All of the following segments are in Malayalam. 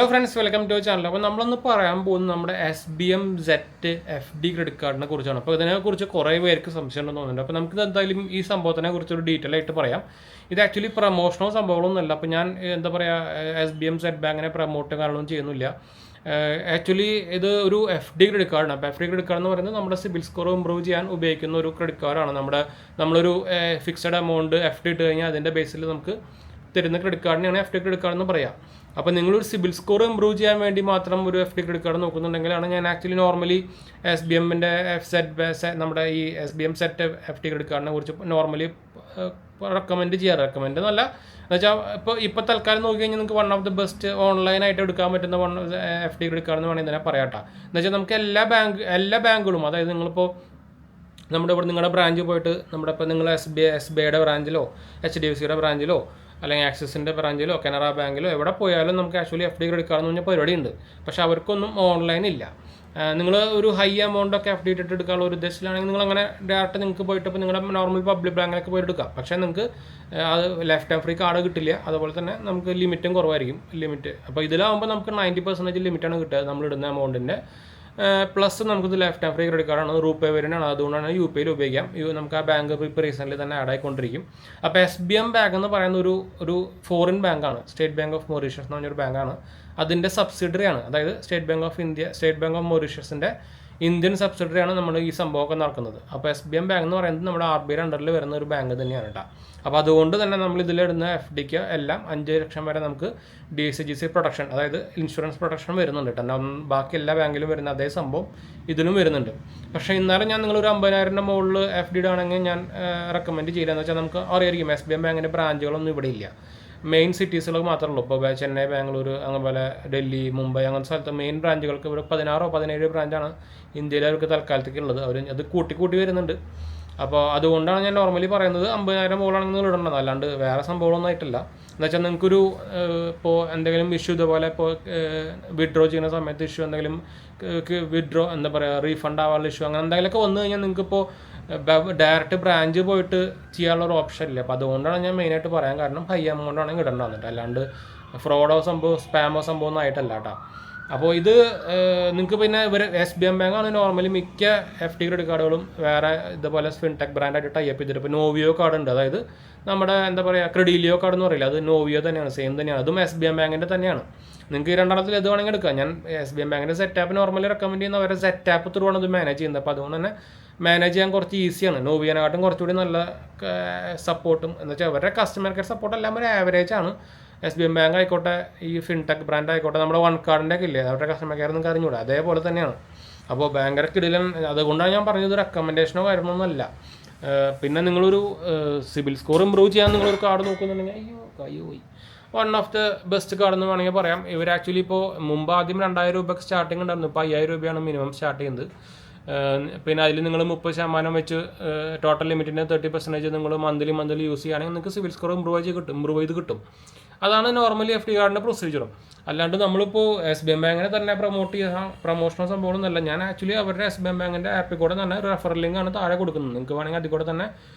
Hello friends, welcome to channel. അപ്പോൾ നമ്മളൊന്ന് പറയാൻ പോകുന്നത് നമ്മുടെ SBM ZFD ക്രെഡിറ്റ് കാർഡിനെ കുറിച്ചാണ്. അപ്പോൾ ഇതിനെക്കുറിച്ച് കുറേ പേർക്ക് സംശയം ഉണ്ടെന്ന് തോന്നുന്നുണ്ട്. അപ്പോൾ നമുക്ക് എന്തായാലും ഈ സംഭവത്തിനെ കുറിച്ച് ഒരു ഡീറ്റെയിൽ ആയിട്ട് പറയാം. ഇത് ആക്ച്വലി പ്രൊമോഷനോ സംഭവങ്ങളൊന്നുമല്ല. അപ്പോൾ ഞാൻ എന്താ പറയുക, SBM Z ബാങ്കിനെ പ്രൊമോട്ട് കാര്യങ്ങളൊന്നും ചെയ്യുന്നില്ല. ആക്ച്വലി ഇത് ഒരു FD ക്രെഡിറ്റ് കാർഡാണ്. അപ്പോൾ FD ക്രെഡിറ്റ് കാർഡ് എന്ന് പറയുന്നത് നമ്മുടെ സിബിൽ സ്കോർ ഇമ്പ്രൂവ് ചെയ്യാൻ ഉപയോഗിക്കുന്ന ഒരു ക്രെഡിറ്റ് കാർഡാണ്. നമ്മളൊരു ഫിക്സഡ് എമൗണ്ട് FD ഇട്ട് കഴിഞ്ഞാൽ അതിൻ്റെ ബേസിൽ നമുക്ക് തരുന്ന ക്രെഡിറ്റ് കാർഡിനെയാണ് FD ക്രെഡിറ്റ് കാർഡ് എന്ന് പറയാം. അപ്പോൾ നിങ്ങളൊരു സിബിൽ സ്കോർ ഇമ്പ്രൂവ് ചെയ്യാൻ വേണ്ടി മാത്രം ഒരു FD ക്രെഡിറ്റ് കാർഡ് നോക്കുന്നുണ്ടെങ്കിലാണ് ഞാൻ ആക്ച്വലി നോർമലി SBMൻ്റെ നമ്മുടെ ഈ SBM സെറ്റ് FD ക്രെഡിറ്റ് കാർഡിനെ കുറിച്ച് നോർമലി റെക്കമെൻഡ് റെക്കമെൻഡ് എന്നല്ല എന്ന് വെച്ചാൽ ഇപ്പോൾ തൽക്കാലം നോക്കി കഴിഞ്ഞാൽ നിങ്ങൾക്ക് വൺ ഓഫ് ദി ബെസ്റ്റ് ഓൺലൈനായിട്ട് എടുക്കാൻ പറ്റുന്ന FD ക്രെഡിറ്റ് കാർഡ് എന്ന് വേണമെങ്കിൽ തന്നെ പറയാട്ടോ. എന്ന് വെച്ചാൽ നമുക്ക് എല്ലാ ബാങ്കുകളും, അതായത് നിങ്ങളിപ്പോൾ നമ്മുടെ ഇവിടെ നിങ്ങളുടെ ബ്രാഞ്ച് പോയിട്ട് നിങ്ങൾ SBIയുടെ ബ്രാഞ്ചിലോ HDFCയുടെ ബ്രാഞ്ചിലോ അല്ലെങ്കിൽ ആക്സിസിൻ്റെ ബ്രാഞ്ചിലോ കനറ ബാങ്കിലോ എവിടെ പോയാലും നമുക്ക് ആക്ച്വലി FD ക്രെഡിറ്റ് കാർഡ് എന്ന് പറഞ്ഞാൽ പരിപാടി ഉണ്ട്. പക്ഷേ അവർക്കൊന്നും ഓൺലൈൻ ഇല്ല. നിങ്ങൾ ഒരു ഹൈ എമൗണ്ട് ഒക്കെ FD ഇട്ടിട്ട് എടുക്കാനുള്ള ഒരു ഉദ്ദേശത്തിലാണെങ്കിൽ നിങ്ങൾ അങ്ങനെ ഡയറക്റ്റ് നിങ്ങൾക്ക് പോയിട്ട് ഇപ്പോൾ നിങ്ങളുടെ നോർമൽ പബ്ലിക് ബാങ്കിലൊക്കെ പോയിട്ട് എടുക്കാം. പക്ഷേ നിങ്ങൾക്ക് അത് ലൈഫ് ടൈം ഫ്രീ കാർഡ് കിട്ടില്ല. അതുപോലെ തന്നെ നമുക്ക് ലിമിറ്റും കുറവായിരിക്കും. അപ്പോൾ ഇതിലാകുമ്പോൾ നമുക്ക് 90% ലിമിറ്റാണ് കിട്ടുക നമ്മളിടുന്ന എമൗണ്ടിൻ്റെ. പ്ലസ് നമുക്കിത് ലൈഫ് ടൈം ഫ്രീ ക്രെഡിറ്റ് കാർഡാണ്, റൂപേ വേരിയൻ്റാണ്. അതുകൊണ്ടാണ് UPIയിൽ ഉപയോഗിക്കാം. നമുക്ക് ആ ബാങ്ക് ഇപ്പോൾ റീസെൻ്റ്ലി തന്നെ ആഡ് ആയിക്കൊണ്ടിരിക്കും. അപ്പോൾ SBM ബാങ്ക് എന്ന് പറയുന്ന ഒരു ഫോറിൻ ബാങ്കാണ്. സ്റ്റേറ്റ് ബാങ്ക് ഓഫ് മൊറീഷ്യസ് എന്ന് പറഞ്ഞൊരു ബാങ്കാണ്. അതിൻ്റെ സബ്സിഡറിയാണ്. അതായത് സ്റ്റേറ്റ് ബാങ്ക് ഓഫ് മൊറീഷ്യസിൻ്റെ ഇന്ത്യൻ സബ്സിഡറിയാണ് നമ്മൾ ഈ സംഭവമൊക്കെ നടക്കുന്നത്. അപ്പോൾ SBM ബാങ്ക് എന്ന് പറയുന്നത് നമ്മുടെ RBIയുടെ അണ്ടറിൽ വരുന്ന ഒരു ബാങ്ക് തന്നെയാണ് കേട്ടോ. അപ്പോൾ അതുകൊണ്ട് തന്നെ നമ്മൾ ഇതിലിടുന്ന FDക്ക് എല്ലാം 5 ലക്ഷം വരെ നമുക്ക് DCGC പ്രൊട്ടക്ഷൻ, അതായത് ഇൻഷുറൻസ് പ്രൊട്ടക്ഷൻ വരുന്നുണ്ട് കേട്ടോ. ബാക്കി എല്ലാ ബാങ്കിലും വരുന്ന അതേ സംഭവം ഇതിലും വരുന്നുണ്ട്. പക്ഷേ ഇന്നാലും ഞാൻ നിങ്ങളൊരു 50,000 മുകളിൽ FD ആണെങ്കിൽ ഞാൻ റെക്കമെൻഡ് ചെയ്യില്ല. എന്ന് വെച്ചാൽ നമുക്ക് അറിയായിരിക്കും SBM ബാങ്കിൻ്റെ ബ്രാഞ്ചുകളൊന്നും ഇവിടെ ഇല്ല. മെയിൻ സിറ്റീസുകൾ മാത്രമേ ഉള്ളൂ. ഇപ്പോൾ ചെന്നൈ, ബാംഗ്ലൂർ, അതുപോലെ ഡൽഹി, മുംബൈ അങ്ങനത്തെ സ്ഥലത്ത് മെയിൻ ബ്രാഞ്ചുകൾക്ക് ഇവിടെ 16-17 ബ്രാഞ്ചാണ് ഇന്ത്യയിൽ അവർക്ക് തൽക്കാലത്തേക്ക് ഉള്ളത്. അത് കൂട്ടി വരുന്നുണ്ട്. അപ്പോൾ അതുകൊണ്ടാണ് ഞാൻ നോർമലി പറയുന്നത് 50,000 മുകളാണെങ്കിൽ നിങ്ങൾ ഇടേണ്ടത്, അല്ലാണ്ട് വേറെ സംഭവമൊന്നും ആയിട്ടില്ല. എന്നുവെച്ചാൽ നിങ്ങൾക്കൊരു ഇപ്പോൾ എന്തെങ്കിലും ഇഷ്യൂ ഇതുപോലെ ഇപ്പോൾ വിഡ്രോ ചെയ്യുന്ന സമയത്ത് ഇഷ്യൂ എന്തെങ്കിലും എന്താ പറയുക, റീഫണ്ട് ആവാനുള്ള ഇഷ്യൂ അങ്ങനെ എന്തെങ്കിലുമൊക്കെ വന്നു കഴിഞ്ഞാൽ നിങ്ങൾക്കിപ്പോൾ ഡയറക്റ്റ് ബ്രാഞ്ച് പോയിട്ട് ചെയ്യാനുള്ള ഒരു ഓപ്ഷൻ ഇല്ല. അപ്പോൾ അതുകൊണ്ടാണ് ഞാൻ മെയിനായിട്ട് പറയാൻ കാരണം ഹൈ എമൗണ്ട് ആണെങ്കിൽ ഇടേണ്ട വന്നിട്ട്, അല്ലാണ്ട് ഫ്രോഡോ സംഭവം സ്പാമോ സംഭവം ഒന്നും ആയിട്ടല്ല കേട്ടോ. അപ്പോൾ ഇത് നിങ്ങൾക്ക് പിന്നെ SBM ബാങ്കാണ് നോർമലി മിക്ക FD ക്രെഡിറ്റ് കാർഡുകളും വേറെ ഇതുപോലെ ഫിൻടെക് ബ്രാൻഡായിട്ട് ടൈപ്പ് ചെയ്തിട്ട്. ഇപ്പോൾ നോവിയോ കാർഡ് ഉണ്ട്, അതായത് നമ്മുടെ എന്താ പറയുക ക്രെഡീലിയോ കാർഡ് എന്ന് പറയില്ല, അത് നോവിയോ തന്നെയാണ്, സെയിം തന്നെയാണ്. അതും SBM ബാങ്കിൻ്റെ തന്നെയാണ്. നിങ്ങൾക്ക് ഈ രണ്ടെണ്ണത്തിൽ ഇത് വേണമെങ്കിൽ എടുക്കാം. ഞാൻ SBM ബാങ്കിൻ്റെ സെറ്റാപ്പ് നോർമലി റെക്കമെൻഡ് ചെയ്യുന്ന അവരെ സെറ്റാപ്പ് ത്രൂ ആണ് ഇത് മാനേജ് ചെയ്യുന്നത്. അപ്പോൾ അതുകൊണ്ട് തന്നെ മാനേജ് ചെയ്യാൻ കുറച്ച് ഈസിയാണ്. നോവിയനെക്കാട്ടും കുറച്ചുകൂടി നല്ല സപ്പോർട്ടും എന്ന് വെച്ചാൽ അവരുടെ കസ്റ്റമർ കെയർ സപ്പോർട്ട് എല്ലാം ഒരു ആവറേജ് ആണ്. SBM ബാങ്ക് ആയിക്കോട്ടെ, ഈ ഫിൻടെക് ബ്രാൻഡ് ആയിക്കോട്ടെ, നമ്മുടെ വൺ കാർഡിൻ്റെ ഒക്കെ ഇല്ലേ, അവരുടെ കസ്റ്റമർ കെയർ നിങ്ങൾക്ക് അറിഞ്ഞൂടെ, അതേപോലെ തന്നെയാണ്. അപ്പോൾ ബാങ്കര കിടിലൻ. അതുകൊണ്ടാണ് ഞാൻ പറഞ്ഞത് റെക്കമെൻഡേഷനോ കാര്യമൊന്നുമല്ല. പിന്നെ നിങ്ങളൊരു സിബിൽ സ്കോർ ഇമ്പ്രൂവ് ചെയ്യാൻ നിങ്ങളൊരു കാർഡ് നോക്കുന്നുണ്ടെങ്കിൽ അയ്യോ one of the best card എന്ന് വേണമെങ്കിൽ പറയാം. ഇവർ ആക്ച്വലി ഇപ്പോൾ മുമ്പ് ആദ്യം 2,000 രൂപയ്ക്ക് സ്റ്റാർട്ടിങ് ഉണ്ടായിരുന്നു. ഇപ്പോൾ 5,000 രൂപയാണ് മിനിമം സ്റ്റാർട്ട് ചെയ്യുന്നത്. പിന്നെ അതിൽ നിങ്ങൾ 30% വെച്ച് ടോട്ടൽ ലിമിറ്റിൻ്റെ 30% നിങ്ങൾ മന്ത്ലി യൂസ് ചെയ്യുകയാണെങ്കിൽ നിങ്ങൾക്ക് സിവിൽ സ്കോർ ഇമ്പ്രൂവ് ചെയ്ത് കിട്ടും. അതാണ് നോർമലി FD കാർഡിൻ്റെ പ്രൊസീജിയറും. അല്ലാണ്ട് നമ്മളിപ്പോൾ SBM ബാങ്കിനെ തന്നെ പ്രൊമോട്ട് ചെയ്യാൻ പ്രൊമോഷണൽ സംഭവമൊന്നുമല്ല. ഞാൻ ആക്ച്വലി അവരുടെ SBM ബാങ്കിൻ്റെ ആപ്പിൽ കൂടെ തന്നെ റെഫറൽ ലിങ്കാണ് താഴെ കൊടുക്കുന്നത്. നിങ്ങൾക്ക് വേണമെങ്കിൽ അതിൽ കൂടെ തന്നെ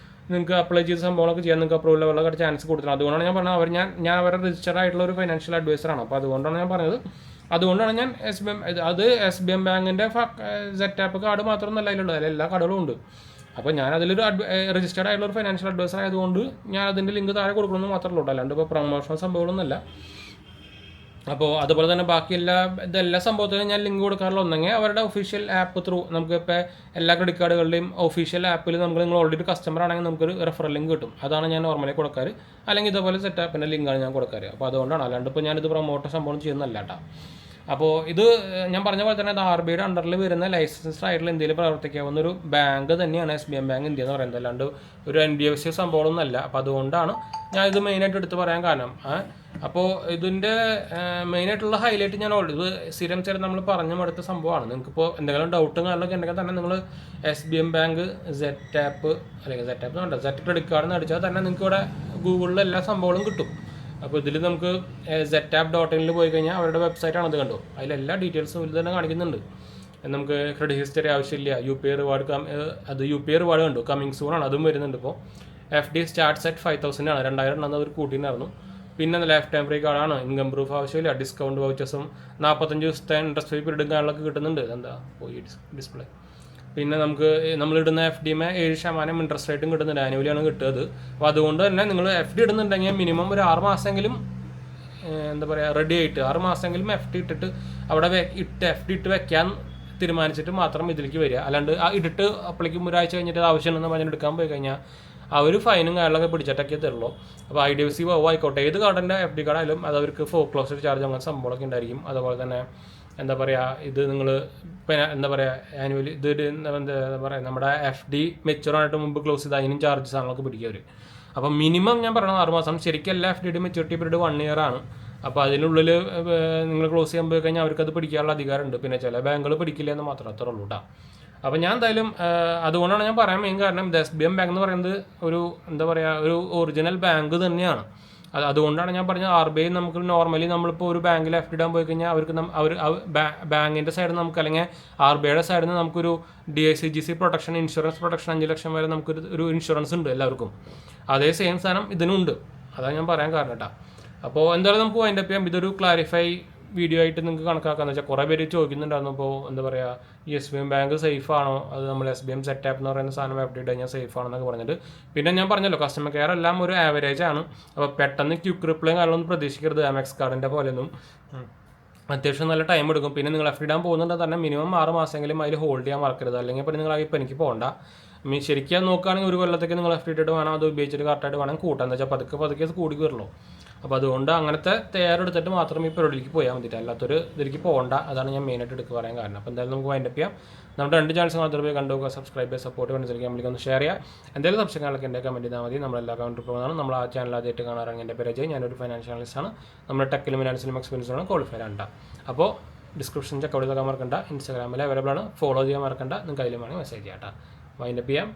നിങ്ങൾക്ക് അപ്ലൈ ചെയ്ത സംഭവങ്ങളൊക്കെ ചെയ്യാൻ നിങ്ങൾക്ക് അപ്രൂവൽ ലെവലൊക്കെ ചാൻസ് കൊടുക്കുന്നത്. അതുകൊണ്ടാണ് ഞാൻ പറഞ്ഞത് ഞാൻ അവരുടെ രജിസ്റ്റർ ആയിട്ടുള്ള ഒരു ഫൈനാൻഷ്യൽ അഡ്വൈസറാണ്. അപ്പോൾ അതുകൊണ്ടാണ് ഞാൻ പറഞ്ഞത്. അതുകൊണ്ടാണ് ഞാൻ SBM ബാങ്കിൻ്റെ സെറ്റാപ്പ് കാർഡ് മാത്രമൊന്നുമല്ല അതിലുള്ളത്, അതിൽ എല്ലാ കാർഡുകളും ഉണ്ട്. അപ്പോൾ ഞാൻ അതിലൊരു രജിസ്റ്റേർഡ് ആയിട്ടുള്ള ഒരു ഫൈനാൻഷ്യൽ അഡ്വൈസർ ആയതുകൊണ്ട് ഞാൻ അതിൻ്റെ ലിങ്ക് താഴെ കൊടുക്കണമെന്ന് മാത്രമേ ഉള്ളൂ, അല്ലാണ്ട് ഇപ്പോൾ പ്രൊമോഷണൽ സംഭവങ്ങളൊന്നുമല്ല. അപ്പോൾ അതുപോലെ തന്നെ ബാക്കി എല്ലാ സംഭവത്തിനും ഞാൻ ലിങ്ക് കൊടുക്കാറുള്ള ഒന്നെങ്കിൽ അവരുടെ ഒഫീഷ്യൽ ആപ്പ് ത്രൂ നമുക്ക് ഇപ്പോൾ എല്ലാ ക്രെഡിറ്റ് കാർഡുകളുടെയും ഒഫീഷ്യൽ ആപ്പിൽ നിങ്ങൾ ഓൾറെഡി കസ്റ്റമർ ആണെങ്കിൽ നമുക്കൊരു റെഫറൽ ലിങ്ക് കിട്ടും. അതാണ് ഞാൻ നോർമലി കൊടുക്കാറ്. അല്ലെങ്കിൽ ഇതുപോലെ സെറ്റാപ്പിൻ്റെ ലിങ്കാണ് ഞാൻ കൊടുക്കാറ്. അപ്പോൾ അതുകൊണ്ടാണ്, അല്ലാണ്ട് ഇപ്പോൾ ഞാനിത് പ്രൊമോട്ട് സംഭവം ചെയ്യുന്നതല്ല കേട്ടോ. അപ്പോൾ ഇത് ഞാൻ പറഞ്ഞ പോലെ തന്നെ RBIയുടെ അണ്ടറിൽ വരുന്ന ലൈസൻസ്ഡ് ആയിട്ടുള്ള ഇന്ത്യയിൽ പ്രവർത്തിക്കാവുന്ന ഒരു ബാങ്ക് തന്നെയാണ് SBM ബാങ്ക് ഇന്ത്യ എന്ന് പറയുന്നത്, അല്ലാണ്ട് ഒരു NBFC സംഭവമൊന്നുമല്ല. അപ്പോൾ അതുകൊണ്ടാണ് ഞാൻ ഇത് മെയിനായിട്ട് എടുത്ത് പറയാൻ കാരണം. അപ്പോൾ ഇതിൻ്റെ മെയിനായിട്ടുള്ള ഹൈലൈറ്റ് ഞാൻ ഓൾറെഡി ഇത് സ്ഥിരം നമ്മൾ പറഞ്ഞു മടുത്ത സംഭവമാണ്. നിങ്ങൾക്കിപ്പോൾ എന്തെങ്കിലും ഡൗട്ടും കാര്യങ്ങളൊക്കെ ഉണ്ടെങ്കിൽ തന്നെ നിങ്ങൾ SBM ബാങ്ക് ZTAP അല്ലെങ്കിൽ Z ക്രെഡിറ്റ് കാർഡ് എന്ന് അടിച്ചാൽ തന്നെ നിങ്ങൾക്ക് ഇവിടെ ഗൂഗിളിൽ എല്ലാ സംഭവങ്ങളും കിട്ടും. അപ്പോൾ ഇതിൽ നമുക്ക് ZTAP.in പോയി കഴിഞ്ഞാൽ അവരുടെ വെബ്സൈറ്റാണ് ഇത് കണ്ടോ, അതിലെല്ലാ ഡീറ്റെയിൽസും ഇതിൽ തന്നെ കാണിക്കുന്നുണ്ട്. നമുക്ക് ക്രെഡിറ്റ് ഹിസ്റ്ററി ആവശ്യമില്ല. UPI റിവാർഡ് UPI റിവാർഡ് കണ്ടു, കമ്മിങ് സൂൺ ആണ്, അതും വരുന്നുണ്ട്. ഇപ്പോൾ FD സ്റ്റാർട്ട്സ് അറ്റ് 5,000 ആണ്. 2,000 അവർ കൂട്ടിയിട്ടുണ്ടായിരുന്നു. പിന്നെ ലൈഫ് ടൈം ഫ്രീ കാർഡാണ്, ഇൻകം പ്രൂഫ് ആവശ്യമില്ല, ഡിസ്കൗണ്ട് വൗച്ചേഴ്സും 45 ദിവസത്തെ ഇൻട്രസ്റ്റ് ഫ്രീ പീരീഡും കാര്യങ്ങളൊക്കെ കിട്ടുന്നുണ്ട്. എന്താ പോയി ഡിസ്പ്ലേ. പിന്നെ നമ്മളിടുന്ന FD 7% ഇൻട്രസ്റ്റ് റേറ്റും കിട്ടുന്നുണ്ട്, ആനുവലിയാണ് കിട്ടുന്നത്. അപ്പോൾ അതുകൊണ്ട് തന്നെ നിങ്ങൾ FD ഇടുന്നുണ്ടെങ്കിൽ മിനിമം ഒരു 6 മാസമെങ്കിലും എന്താ പറയുക റെഡി ആയിട്ട് 6 മാസമെങ്കിലും FD ഇട്ടിട്ട് അവിടെ FD ഇട്ട് വെക്കാൻ തീരുമാനിച്ചിട്ട് മാത്രം ഇതിലേക്ക് വരിക. അല്ലാണ്ട് ഇട്ടിട്ട് അപ്പോഴേക്കും ഒരാഴ്ച കഴിഞ്ഞിട്ട് ആവശ്യമുണ്ടെന്ന് പറഞ്ഞിട്ട് എടുക്കാൻ പോയി കഴിഞ്ഞാൽ അവർ ഫൈനും കാര്യങ്ങളൊക്കെ പിടിച്ചിട്ടൊക്കെ തരുള്ളൂ. അപ്പോൾ IDFC ആയിക്കോട്ടെ, ഏത് കാർഡിൻ്റെ FD കാർഡായാലും അത് അവർക്ക് ഫോർക്ലോസർ ചാർജ് അങ്ങനെ സംഭവങ്ങളൊക്കെ ഉണ്ടായിരിക്കും. അതുപോലെ തന്നെ എന്താ പറയുക, ഇത് നിങ്ങൾ പിന്നെ എന്താ പറയുക ആനുവലി എന്താ പറയുക നമ്മുടെ FD മെച്ചുറായിട്ട് മുമ്പ് ക്ലോസ് ചെയ്ത് അതിനും ചാർജ് സാധനങ്ങളൊക്കെ പിടിക്കുക അവർ. അപ്പം മിനിമം ഞാൻ പറയുന്നത് 6 മാസം. ശരിക്കും എല്ലാ FD മെച്യൂരിറ്റി പീരീഡ് 1 year ആണ്. അപ്പോൾ അതിനുള്ളിൽ നിങ്ങൾ ക്ലോസ് ചെയ്യാൻ പോയി കഴിഞ്ഞാൽ അവർക്കത് പിടിക്കാനുള്ള അധികാരമുണ്ട്. പിന്നെ ചില ബാങ്കുകൾ പിടിക്കില്ല എന്ന് മാത്രം, അത്രേ ഉള്ളൂ കേട്ടോ. അപ്പോൾ ഞാൻ എന്തായാലും അതുകൊണ്ടാണ് ഞാൻ പറയാൻ മെയിൻ കാരണം, ഇത് SBM ബാങ്ക് എന്ന് പറയുന്നത് ഒരു എന്താ പറയുക ഒരു ഒറിജിനൽ ബാങ്ക് തന്നെയാണ്. അതുകൊണ്ടാണ് ഞാൻ പറഞ്ഞത് RBI നമുക്ക് നോർമലി നമ്മളിപ്പോൾ ഒരു ബാങ്കിൽ FD ഇടാൻ പോയി കഴിഞ്ഞാൽ അവർക്ക് ബാങ്കിൻ്റെ സൈഡിൽ നിന്ന് നമുക്ക് അല്ലെങ്കിൽ RBIയുടെ സൈഡിൽ നിന്ന് നമുക്കൊരു DICGC പ്രൊട്ടക്ഷൻ, ഇൻഷുറൻസ് പ്രൊട്ടക്ഷൻ 5 ലക്ഷം വരെ നമുക്കൊരു ഇൻഷുറൻസ് ഉണ്ട് എല്ലാവർക്കും. അതേ സെയിം സാധനം ഇതിനുണ്ട്. അതാണ് ഞാൻ പറയാൻ കാരണം കേട്ടോ. അപ്പോൾ എന്തായാലും നമുക്ക് വൈൻഡ് അപ്പ് ചെയ്യാം. ഇതൊരു ക്ലാരിഫൈ വീഡിയോ ആയിട്ട് നിങ്ങൾക്ക് കണക്കാക്കാന്ന് വെച്ചാൽ കുറേ പേര് ചോദിക്കുന്നുണ്ടായിരുന്നു. ഇപ്പോൾ എന്താ പറയുക ഈ SBM ബാങ്ക് സേഫ് ആണോ, അത് നമ്മൾ SBM സെറ്റപ്പ് എന്ന് പറയുന്ന സാധനം FD ഇട്ട് കഴിഞ്ഞാൽ സേഫ് ആണെന്നൊക്കെ പറഞ്ഞിട്ട്. പിന്നെ ഞാൻ പറഞ്ഞല്ലോ കസ്റ്റമർ കെയർ എല്ലാം ഒരു ആവറേജ് ആണ്. അപ്പോൾ പെട്ടെന്ന് ക്വിക്ക് റിപ്ലൈയും കാര്യങ്ങളൊന്നും പ്രതീക്ഷിക്കരുത്. Amex കാർഡിൻ്റെ പോലെയൊന്നും അത്യാവശ്യം നല്ല ടൈം എടുക്കും. പിന്നെ നിങ്ങൾ FD ഇടാൻ പോകുന്നുണ്ടെങ്കിൽ തന്നെ മിനിമം 6 മാസമെങ്കിലും അതിൽ ഹോൾഡ് ചെയ്യാൻ മറക്കരുത്. അല്ലെങ്കിൽ ഇപ്പോൾ നിങ്ങൾ ഇപ്പോൾ എനിക്ക് പോകണ്ട, ശരിക്കും നോക്കുകയാണെങ്കിൽ ഒരു കൊല്ലത്തേക്ക് നിങ്ങൾ FD ഇട്ടിട്ട് വേണം അത് ഉപയോഗിച്ചിട്ട് കറക്റ്റായിട്ട് വേണം കൂട്ടാൻ. എന്താ വെച്ചാൽ പതുക്കെ അത് കൂടി വരുള്ളൂ. അപ്പോൾ അതുകൊണ്ട് അങ്ങനത്തെ തയ്യാറെടുത്തിട്ട് മാത്രം ഈ പരിപാടിയിലേക്ക് പോയാൽ മതിയിട്ട്, അല്ലാത്തൊരു ഇതിലേക്ക് പോകണ്ട. അതാണ് ഞാൻ മെയിനായിട്ട് എടുക്കുക പറയാൻ കാരണം. അപ്പോൾ എന്തായാലും നമുക്ക് വൈൻഡ് അപ്പ് ചെയ്യാം. നമ്മുടെ 2 ചാനൽസ് മാത്രമേ പോയി കണ്ടുപോകുക, സബ്സ്ക്രൈബ് ചെയ്യുക, സപ്പോർട്ട് മനസ്സിലാക്കി നമ്മൾക്ക് ഒന്ന് ഷെയർ ചെയ്യുക. എന്തെങ്കിലും സബ്സ്ക്രൈബുകളൊക്കെ എൻ്റെ കമൻറ്റ് ചെയ്താൽ മതി. നമ്മളെല്ലാ കമൻറ്റ് പോകുന്നതാണ്. നമ്മൾ ആ ചാനൽ ആദ്യമായിട്ട് കാണാറാണെങ്കിൽ എൻ്റെ പേര് അജയ്, ഞാനൊരു ഫൈനാൻഷ്യൽ അനലിസ്റ്റാണ്. നമ്മുടെ ടെക്കിലും ഫിനാൻസിലും എക്സ്പീരിയൻസാണ്, ക്വാളിഫൈഡ് ആണ്. അപ്പോൾ ഡിസ്ക്രിപ്ഷൻ ചെക്ക് ഔട്ട് ചെയ്താൽ മറക്കണ്ട. ഇൻസ്റ്റാഗ്രാമിൽ അവൈലബിൾ ആണ്, ഫോളോ ചെയ്യാൻ മറക്കണ്ട. നിങ്ങൾക്ക് അതിലും വേണമെങ്കിൽ മെസ്സേജ് ചെയ്യാം കേട്ടോ. വൈൻഡ് അപ്പ് ചെയ്യാം.